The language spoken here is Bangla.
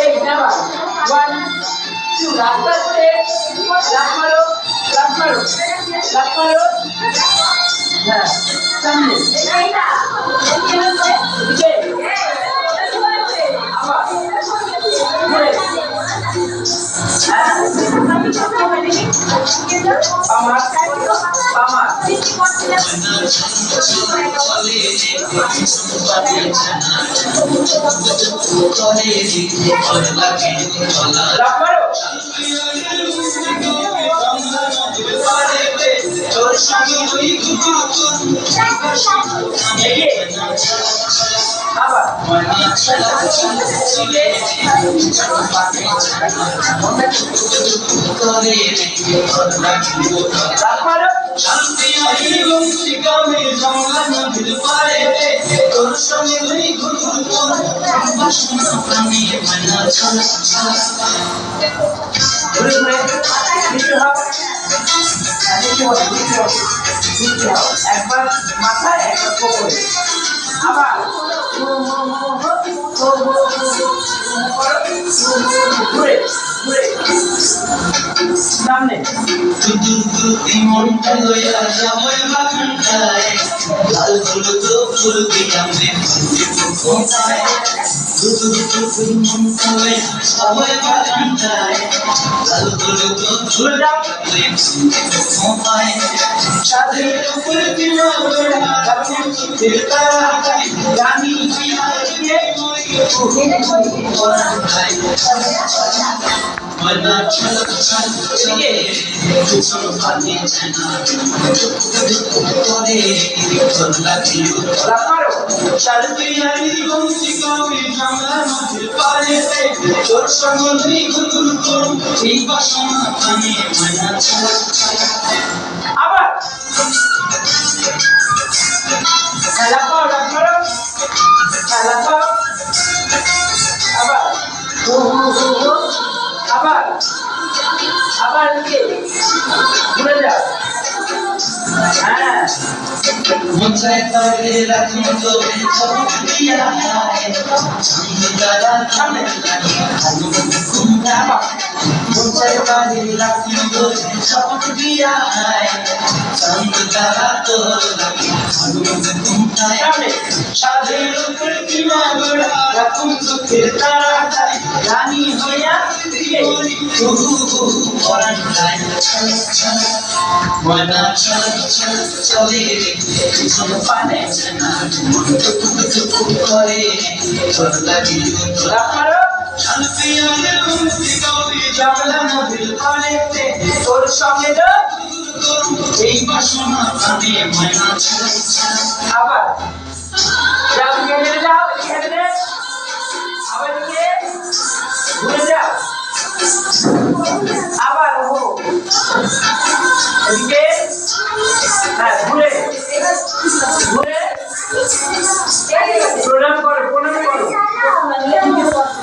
এই নেভার 1 2 রাস্তা আছে লাফ মারো লাফ মারো লাফ মারো হ্যাঁ সামনে এইটা দিকে আবার ঘুরে পামার পামার লাফ মারো আবার একবার মাথায় একবার কোমরে আবার ঘুরে ঘুরে সামনে মনটা লইয়া সময় বাগানটায় লাল হলুদ ফুল দিয়ামে কোথায় মনটা লইয়া সময় বাগানটায় লাল হলুদ ফুল কোথায় সাদের উপর দিলা রাতে তেরা রানী দিয়ে মনা চল চল চলে চল পানি জানা তোরে তোলা দিও রাখারো চলতি আনি গমতি কবি জামলা মাঝে পারেতে তোর সঙ্গী গুরু গুরু এই বাসনা পানি মনা চল আবার রাখারো রাখারো রাখারো আবার আবার আবার দিকে ঘুরে যাও হ্যাঁ মুঝে তবে রাখি তো সব দিয়া है চন্দ্রা সামনে আবার মুঝে তবে রাখি তো সব দিয়া है চন্দ্রা তো সামনে সাদের উপর কিনা গোড়া রাখুন চোখের তারা রানী হইয়া দিকে মনা চল চল চলে চল পানে জানা করে তোর লাগি তোরা মারো শান্তিয়ানের মুক্তি কবি জামলা নদীর পানেতে তোর সঙ্গে এই বাসনা কানে মনা চল চল আবার যাও এখানে যাও এখানে আবার দিকে ঘুরে যাও আবার ও এদিকে হ্যাঁ ঘুরে ঘুরে